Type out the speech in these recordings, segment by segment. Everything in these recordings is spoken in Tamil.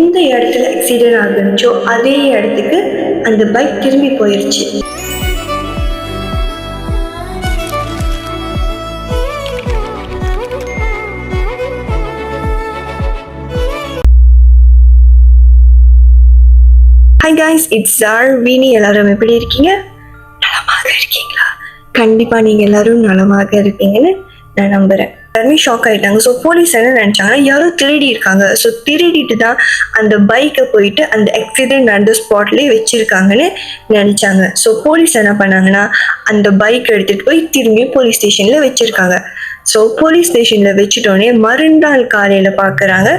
எந்த இடத்துல ஆக்சிடென்ட் ஆகுச்சோ அதே இடத்துக்கு அந்த பைக் திரும்பி போயிருச்சு. Hi guys, it's Zar Vini. எல்லாரும் எப்படி இருக்கீங்க? நலமாக இருக்கீங்களா? கண்டிப்பா நீங்க எல்லாரும் நலமாக இருப்பீங்கன்னு நான் நம்புறேன். எல்லாருமே ஷாக் ஆயிட்டாங்க. ஸோ போலீஸ் என்ன நினைச்சாங்க, யாரும் திருடி இருக்காங்க, ஸோ திருடிட்டு தான் அந்த பைக்கை போயிட்டு அந்த ஆக்சிடென்ட் நடந்த ஸ்பாட்லேயே வச்சிருக்காங்கன்னு நினைச்சாங்க. ஸோ போலீஸ் என்ன பண்ணாங்கன்னா அந்த பைக் எடுத்துட்டு போய் திரும்பி போலீஸ் ஸ்டேஷன்ல வச்சிருக்காங்க. ஸோ போலீஸ் ஸ்டேஷன்ல வச்சுட்டோடனே மறுநாள் காலையில பாக்குறாங்க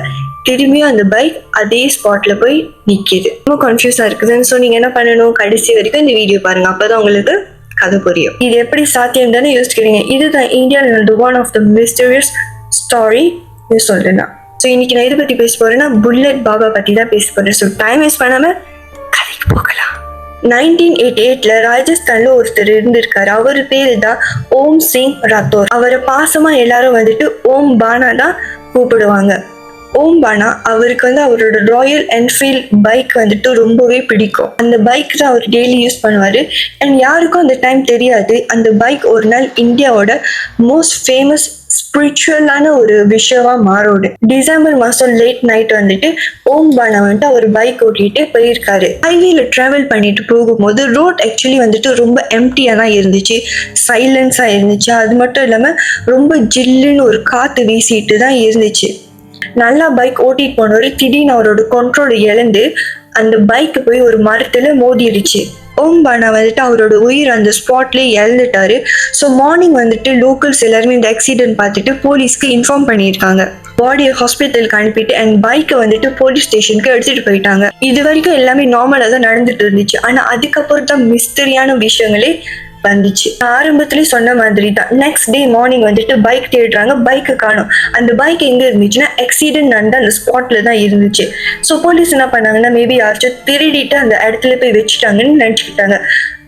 திரும்பியும் அந்த பைக் அதே ஸ்பாட்ல போய் நிக்குது. ரொம்ப கன்ஃபியூஸா இருக்குதுன்னு. ஸோ நீங்க என்ன பண்ணணும், கடைசி வரைக்கும் இந்த வீடியோ பாருங்க, அப்பதான் உங்களுக்கு கதை புரியும். இது எப்படி சாத்தியம் தானே யோசிக்கிறீங்க. இதுதான் இந்தியாவில் நடந்த one of the mysterious story சொல்றேன். ஸோ இன்னைக்கு நான் இதை பத்தி பேச போறேன்னா புல்லட் பாபா பத்தி தான் பேச போறேன். ஸோ டைம் வேஸ்ட் பண்ணாம கதைக்கு போகலாம். 1988 ராஜஸ்தான்ல ஒருத்தர் இருந்திருக்காரு. அவரு பேரு தான் ஓம் சிங் ராத்தோர். அவரை பாசமா எல்லாரும் வந்துட்டு ஓம் பானா தான் கூப்பிடுவாங்க. ஓம் பானா அவருக்கு அவரோட ராயல் என்ஃபீல்ட் பைக் வந்துட்டு ரொம்பவே பிடிக்கும். அந்த பைக் தான் அவர் டெய்லி யூஸ் பண்ணுவாரு. அண்ட் யாருக்கும் அந்த டைம் தெரியாது, அந்த பைக் ஒரு நாள் இந்தியாவோட மோஸ்ட் ஃபேமஸ் ஸ்பிரிச்சுவலான ஒரு விஷயமா மாறோடு. டிசம்பர் மாசம் லேட் நைட் வந்துட்டு ஓம் பானா வந்துட்டு அவர் பைக் ஓட்டிட்டு போயிருக்காரு. ஹைவேல டிராவல் பண்ணிட்டு போகும்போது ரோட் ஆக்சுவலி வந்துட்டு ரொம்ப எம்டியா தான் இருந்துச்சு, சைலன்ஸா இருந்துச்சு. அது மட்டும் இல்லாம ரொம்ப ஜில்லுன்னு ஒரு காத்து வீசிட்டு தான் இருந்துச்சு. நல்லா பைக் ஓட்டிட்டு போனவரு திடீர்னு அவரோட கண்ட்ரோல் இழந்து அந்த பைக் போய் ஒரு மரத்துல மோதிடுச்சு. ஓம் பானா வந்துட்டு அவரோட உயிர் அந்த ஸ்பாட்லயே இழந்துட்டாரு. ஸோ மார்னிங் வந்துட்டு லோக்கல்ஸ் எல்லாருமே இந்த ஆக்சிடென்ட் பார்த்துட்டு போலீஸ்க்கு இன்ஃபார்ம் பண்ணியிருக்காங்க. பாடியை ஹாஸ்பிட்டலுக்கு அனுப்பிட்டு அண்ட் பைக்கை வந்துட்டு போலீஸ் ஸ்டேஷனுக்கு எடுத்துட்டு போயிட்டாங்க. இது வரைக்கும் எல்லாமே நார்மலா தான் நடந்துட்டு இருந்துச்சு. ஆனா அதுக்கப்புறம் தான் மிஸ்டரியான விஷயங்களே வந்துச்சு. ஆரம்பத்திலேயே சொன்ன மாதிரி தான் நெக்ஸ்ட் டே மார்னிங் வந்துட்டு பைக் தேடுறாங்க, பைக்கு காணும். அந்த பைக் எங்க இருந்துச்சுன்னா ஆக்சிடென்ட் நடந்த அந்த ஸ்பாட்ல தான் இருந்துச்சு. ஸோ போலீஸ் என்ன பண்ணாங்கன்னா மேபி யாராச்சும் திருடிட்டு அந்த இடத்துல போய் வச்சுட்டாங்கன்னு நினைச்சுக்கிட்டாங்க.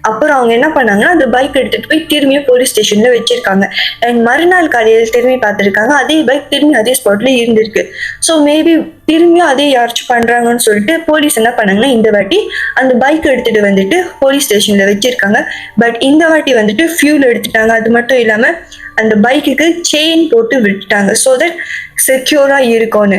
அப்புறம் அவங்க என்ன பண்ணாங்கன்னா அந்த பைக் எடுத்துட்டு போய் திரும்பியும் போலீஸ் ஸ்டேஷன்ல வச்சிருக்காங்க. அண்ட் மறுநாள் காலையில் திரும்பி பார்த்துருக்காங்க, அதே பைக் திரும்பி அதே ஸ்பாட்ல இருந்திருக்கு. ஸோ மேபி திரும்பியும் அதே யாராச்சும் பண்றாங்கன்னு சொல்லிட்டு போலீஸ் என்ன பண்ணாங்கன்னா இந்த வாட்டி அந்த பைக் எடுத்துட்டு வந்துட்டு போலீஸ் ஸ்டேஷன்ல வச்சிருக்காங்க. பட் இந்த வாட்டி வந்துட்டு ஃபியூல் எடுத்துட்டாங்க. அது மட்டும் இல்லாம அந்த பைக்குக்கு செயின் போட்டு விட்டுட்டாங்க ஸோ தட் செக்யூரா இருக்கும்னு.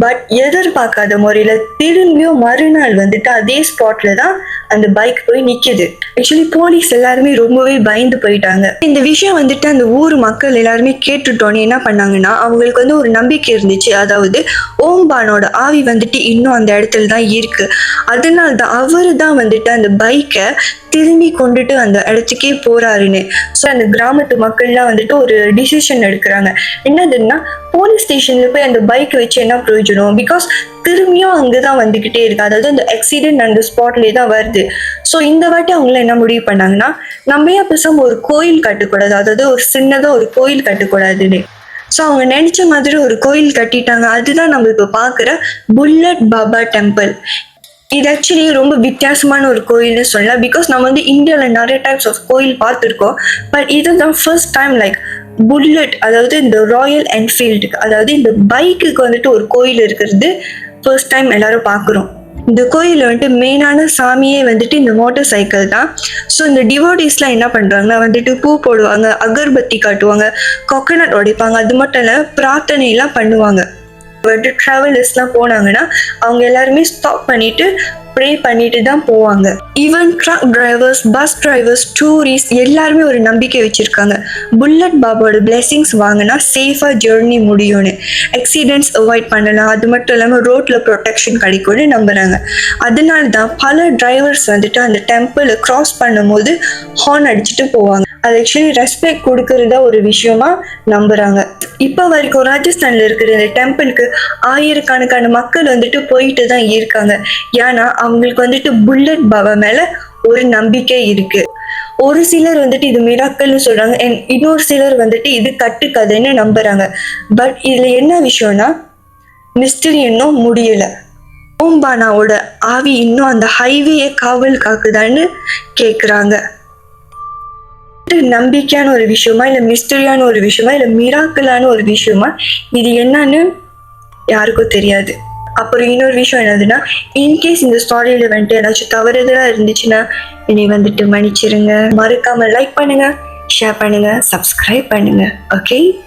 பட் எதிர்பார்க்காத முறையில திரும்பியும் மறுநாள் வந்துட்டு அதே ஸ்பாட்ல தான் அந்த பைக் போய் நிக்குது. ஆக்சுவலி போலீஸ் எல்லாருமே ரொம்பவே பயந்து போயிட்டாங்க. இந்த விஷயம் வந்துட்டு அந்த ஊர் மக்கள் எல்லாருமே கேட்டுட்டோன்னு என்ன பண்ணாங்கன்னா அவங்களுக்கு ஒரு நம்பிக்கை இருந்துச்சு, அதாவது ஓம் பானோட ஆவி வந்துட்டு இன்னும் அந்த இடத்துல தான் இருக்கு. அதனால தான் அவரு தான் வந்துட்டு அந்த பைக்கை திரும்பி கொண்டுட்டு அந்த இடத்துக்கே போறாருன்னு. ஸோ அந்த கிராமத்து மக்கள்லாம் வந்துட்டு ஒரு டிசிஷன் எடுக்கிறாங்க. என்னதுன்னா போலீஸ் ஸ்டேஷன்ல போய் அந்த பைக் வச்சு என்ன பிரயோஜனம், பிகாஸ் திரும்பியும் அங்கதான் வந்துகிட்டே இருக்கு, அதாவது அந்த ஆக்சிடென்ட் அந்த ஸ்பாட்லேயே தான் வருது. ஸோ இந்த வாட்டி அவங்கள என்ன முடிவு பண்ணாங்கன்னா நம்ம ஏன் பேசாம ஒரு கோயில் கட்டக்கூடாது, அதாவது ஒரு சின்னதா ஒரு கோயில் கட்டக்கூடாதுன்னு. ஸோ அவங்க நினைச்ச மாதிரி ஒரு கோயில் கட்டிட்டாங்க. அதுதான் நம்ம இப்போ பார்க்குற புல்லட் பாபா டெம்பிள். இது ஆக்சுவலி ரொம்ப வித்தியாசமான ஒரு கோயில்னு சொல்லலாம். பிகாஸ் நம்ம இந்தியாவில் நிறைய டைப்ஸ் ஆஃப் கோயில் பார்த்துருக்கோம். பட் இதுதான் ஃபர்ஸ்ட் டைம் லைக் புல்லட், அதாவது இந்த ராயல் என்ஃபீல்டுக்கு, அதாவது இந்த பைக்குக்கு வந்துட்டு ஒரு கோயில் இருக்கிறது ஃபர்ஸ்ட் டைம் எல்லாரும் பார்க்குறோம். இந்த கோயிலில் வந்துட்டு மெயினான சாமியே வந்துட்டு இந்த மோட்டார் சைக்கிள் தான். ஸோ இந்த டிவோட்டிஸ்லாம் என்ன பண்ணுறாங்கன்னா வந்துட்டு பூ போடுவாங்க, அகர்பத்தி காட்டுவாங்க, கோகனட் உடைப்பாங்க. அது மட்டும் இல்லை பிரார்த்தனைலாம் பண்ணுவாங்க. வந்துட்டு டிராவலர்ஸ்லாம் போனாங்கன்னா அவங்க எல்லாருமே ஸ்டாப் பண்ணிட்டு ப்ரே பண்ணிட்டு தான் போவாங்க. Even truck drivers, bus drivers, tourist எல்லாருமே ஒரு நம்பிக்கை வச்சிருக்காங்க, புல்லட் பாபாவோட பிளெஸிங்ஸ் வாங்கினா சேஃபா ஜேர்னி முடியும்னு, ஆக்சிடென்ட்ஸ் அவாய்ட் பண்ணலாம், அது மட்டும் இல்லாமல் ரோட்ல ப்ரொடெக்ஷன் கிடைக்கும்னு நம்புறாங்க. அதனால தான் பல டிரைவர்ஸ் வந்துட்டு அந்த டெம்பிளை கிராஸ் பண்ணும்போது ஹார்ன் அடிச்சுட்டு போவாங்க. அது ஆக்சுவலி ரெஸ்பெக்ட் கொடுக்கறதா ஒரு விஷயமா நம்புறாங்க. இப்போ வரைக்கும் ராஜஸ்தான்ல இருக்கிற இந்த டெம்பிளுக்கு ஆயிரக்கணக்கான மக்கள் வந்துட்டு போயிட்டு தான் இருக்காங்க. ஏன்னா அவங்களுக்கு வந்துட்டு புல்லட் பாபா மேல ஒரு நம்பிக்கை இருக்கு. ஒரு சிலர் வந்துட்டு இது மிராக்கல்னு சொல்றாங்க, இன்னொரு சிலர் வந்துட்டு இது கட்டுக்கதைன்னு நம்புறாங்க. பட் இதுல என்ன விஷயம்னா மிஸ்டரி இன்னும் முடியல. ஓம் பானாவோட ஆவி இன்னும் அந்த ஹைவேயை காவல் காக்குதான்னு கேக்குறாங்க. நம்பிக்கையான ஒரு விஷயமா, இல்ல மிஸ்டரியான ஒரு விஷயமா, இல்ல மிராக்கலான ஒரு விஷயமா, இது என்னன்னு யாருக்கும் தெரியாது. அப்புறம் இன்னொரு விஷயம் என்னதுன்னா, இன்கேஸ் இந்த ஸ்டோரியில வந்துட்டு ஏதாச்சும் தவறுதலா இருந்துச்சுன்னா என்னை வந்துட்டு மன்னிச்சிருங்க. மறக்காம லைக் பண்ணுங்க, ஷேர் பண்ணுங்க, சப்ஸ்கிரைப் பண்ணுங்க. ஓகே,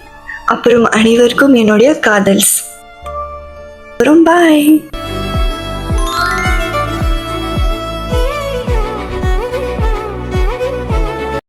அப்புறம் அனைவருக்கும் என்னுடைய காதல்ஸ். அப்புறம் பாய்.